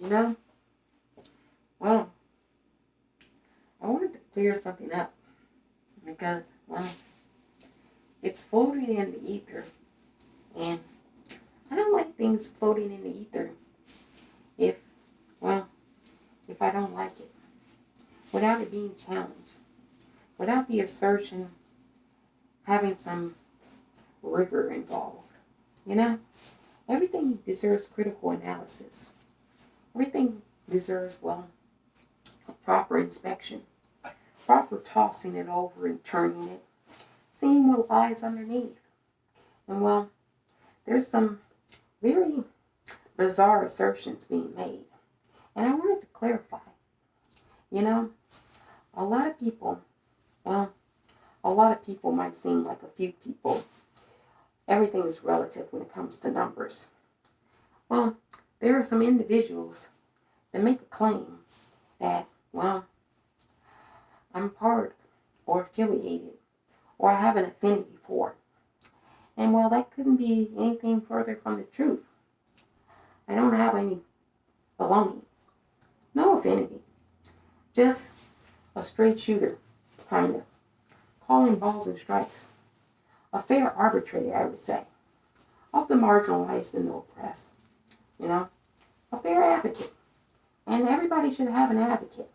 You know? Well, I wanted to clear something up because, well, it's floating in the ether. And I don't like things floating in the ether if, well, if I don't like it. Without it being challenged. Without the assertion having some rigor involved. You know? Everything deserves critical analysis. Everything deserves, well, a proper inspection. Proper tossing it over and turning it. Seeing what lies underneath. And well, there's some very bizarre assertions being made. And I wanted to clarify. You know, a lot of people, well, a lot of people might seem like a few people. Everything is relative when it comes to numbers. Well, there are some individuals that make a claim that, well, I'm part or affiliated or I have an affinity for. And well, that couldn't be anything further from the truth. I don't have any belonging, no affinity, just a straight shooter, kind of, calling balls and strikes. A fair arbitrator, I would say, of the marginalized and the oppressed. You know, a fair advocate. And everybody should have an advocate.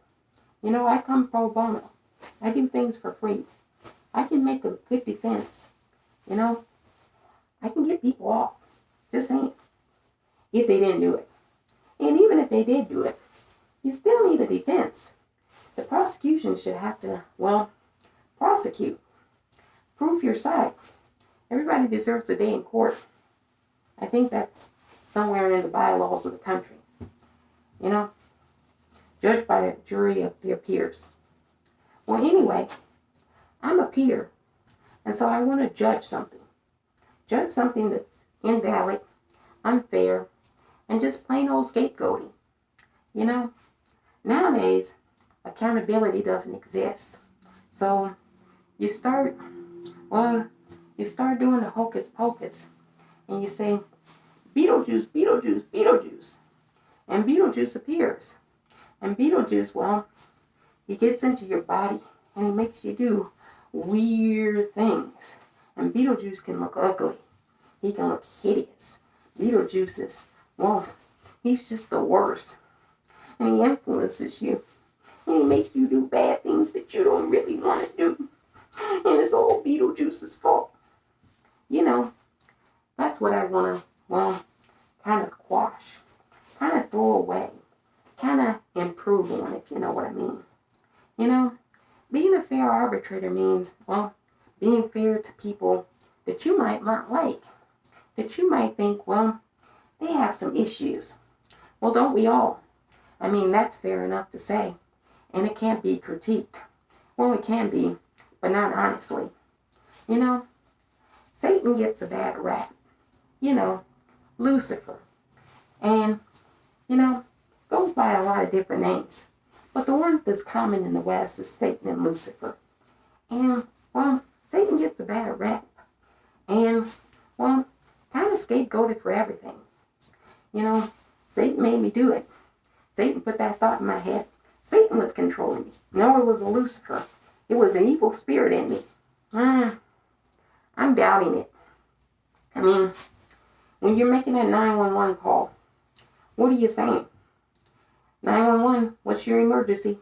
You know, I come pro bono. I do things for free. I can make a good defense. You know, I can get people off. Just saying. If they didn't do it. And even if they did do it, you still need a defense. The prosecution should have to, well, prosecute. Prove your side. Everybody deserves a day in court. I think that's somewhere in the bylaws of the country. You know, judged by a jury of their peers. Well, anyway, I'm a peer, and so I want to judge something. Judge something that's invalid, unfair, and just plain old scapegoating. You know, nowadays, accountability doesn't exist. So you start doing the hocus pocus, and you say, Beetlejuice, Beetlejuice, Beetlejuice. And Beetlejuice appears. And Beetlejuice, well, he gets into your body, and he makes you do weird things. And Beetlejuice can look ugly. He can look hideous. Beetlejuice is, well, he's just the worst. And he influences you. And he makes you do bad things that you don't really want to do. And it's all Beetlejuice's fault. You know, that's what I want to, well, kind of quash. Kind of throw away. Kind of improve on, if you know what I mean. You know, being a fair arbitrator means, well, being fair to people that you might not like. That you might think, well, they have some issues. Well, don't we all? I mean, that's fair enough to say. And it can't be critiqued. Well, it can be, but not honestly. You know, Satan gets a bad rap. You know, Lucifer. And, you know, goes by a lot of different names. But the one that's common in the West is Satan and Lucifer. And, well, Satan gets a bad rap. And, well, kind of scapegoated for everything. You know, Satan made me do it. Satan put that thought in my head. Satan was controlling me. No, it was a Lucifer. It was an evil spirit in me. I'm doubting it. I mean, when you're making that 911 call, what are you saying? 911, what's your emergency?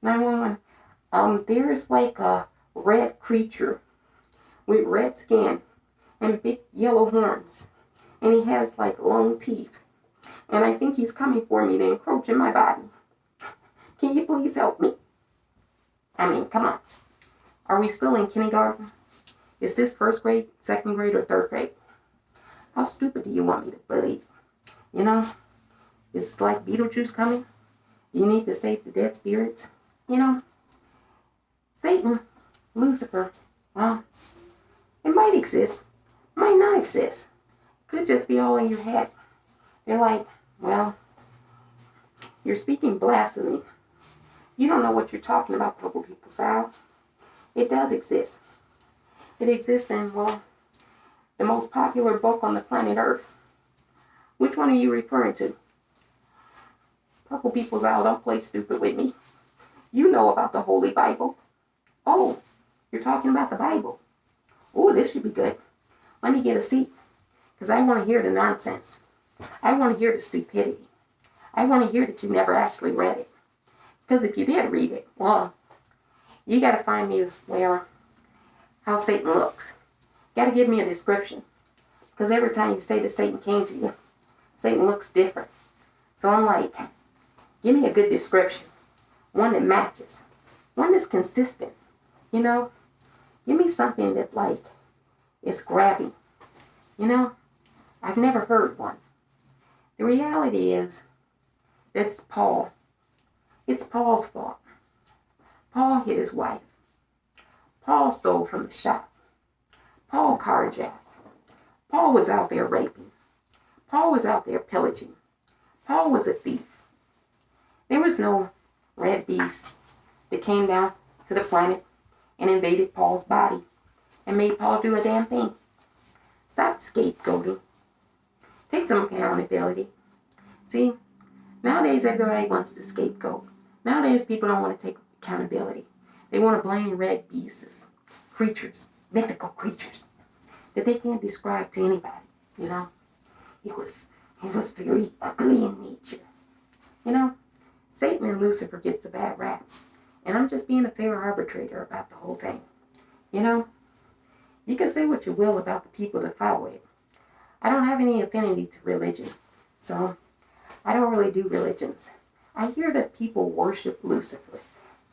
911, there's like a red creature with red skin and big yellow horns. And he has like long teeth. And I think he's coming for me to encroach in my body. Can you please help me? I mean, come on. Are we still in kindergarten? Is this first grade, second grade, or third grade? How stupid do you want me to believe? You know, it's like Beetlejuice coming. You need to save the dead spirits. You know, Satan, Lucifer, well, it might exist, might not exist. Could just be all in your head. They're like, well, you're speaking blasphemy. You don't know what you're talking about, Purple People South. It does exist. It exists in, well, the most popular book on the planet Earth. Which one are you referring to? Couple people's out, don't play stupid with me. You know about the Holy Bible. Oh, you're talking about the Bible. Oh, this should be good. Let me get a seat, because I want to hear the nonsense. I want to hear the stupidity. I want to hear that you never actually read it. Because if you did read it, well, you got to find me how Satan looks. You got to give me a description. Because every time you say that Satan came to you, Satan looks different. So I'm like, give me a good description. One that matches. One that's consistent. You know? Give me something that, like, is grabbing. You know? I've never heard one. The reality is, it's Paul. It's Paul's fault. Paul hit his wife. Paul stole from the shop. Paul carjacked. Paul was out there raping. Paul was out there pillaging. Paul was a thief. There was no red beast that came down to the planet and invaded Paul's body and made Paul do a damn thing. Stop scapegoating. Take some accountability. See, nowadays everybody wants to scapegoat. Nowadays people don't want to take accountability. They want to blame red beasts, creatures, mythical creatures that they can't describe to anybody. You know, it was very ugly in nature. You know, Satan and Lucifer gets a bad rap, and I'm just being a fair arbitrator about the whole thing. You know, you can say what you will about the people that follow it. I don't have any affinity to religion, so I don't really do religions. I hear that people worship Lucifer,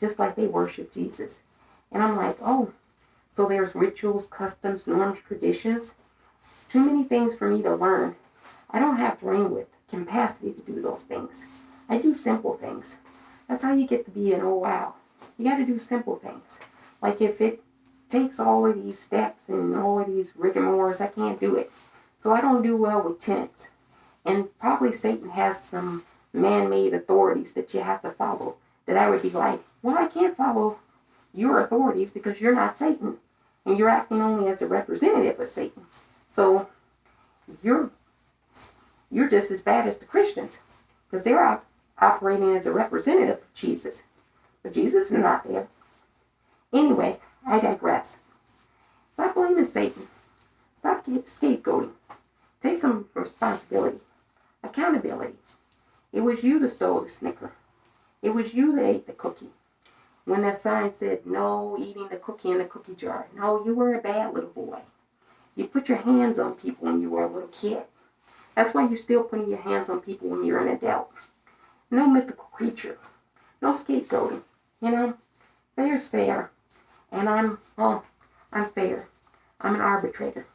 just like they worship Jesus. And I'm like, oh, so there's rituals, customs, norms, traditions. Too many things for me to learn. I don't have brainwidth, capacity to do those things. I do simple things. That's how you get to be an oh wow. You got to do simple things. Like if it takes all of these steps and all of these rigmaroles, I can't do it. So I don't do well with tenets. And probably Satan has some man-made authorities that you have to follow. That I would be like, well, I can't follow your authorities because you're not Satan. And you're acting only as a representative of Satan. So you're just as bad as the Christians. Because they're operating as a representative of Jesus. But Jesus is not there. Anyway, I digress. Stop blaming Satan. Stop scapegoating. Take some responsibility. Accountability. It was you that stole the Snicker. It was you that ate the cookie. When that sign said, no eating the cookie in the cookie jar. No, you were a bad little boy. You put your hands on people when you were a little kid. That's why you're still putting your hands on people when you're an adult. No mythical creature. No scapegoating. You know, fair's fair. And I'm fair. I'm an arbitrator.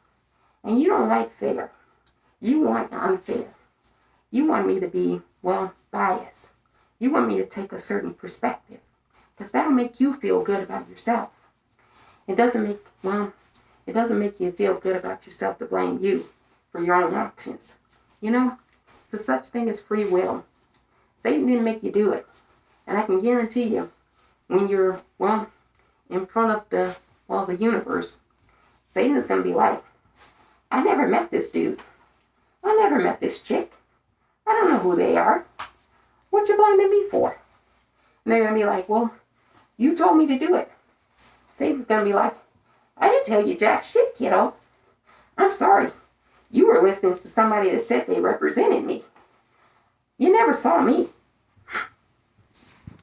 And you don't like fair. You want unfair. You want me to be, biased. You want me to take a certain perspective. Because that'll make you feel good about yourself. It doesn't make you feel good about yourself to blame you for your own actions. You know, there's such thing as free will. Satan didn't make you do it. And I can guarantee you, when you're, in front of the universe, Satan is going to be like, I never met this dude. I never met this chick. I don't know who they are. What you blaming me for? And they're going to be like, well, you told me to do it. Satan's going to be like, I didn't tell you jack shit, kiddo. I'm sorry. You were listening to somebody that said they represented me. You never saw me.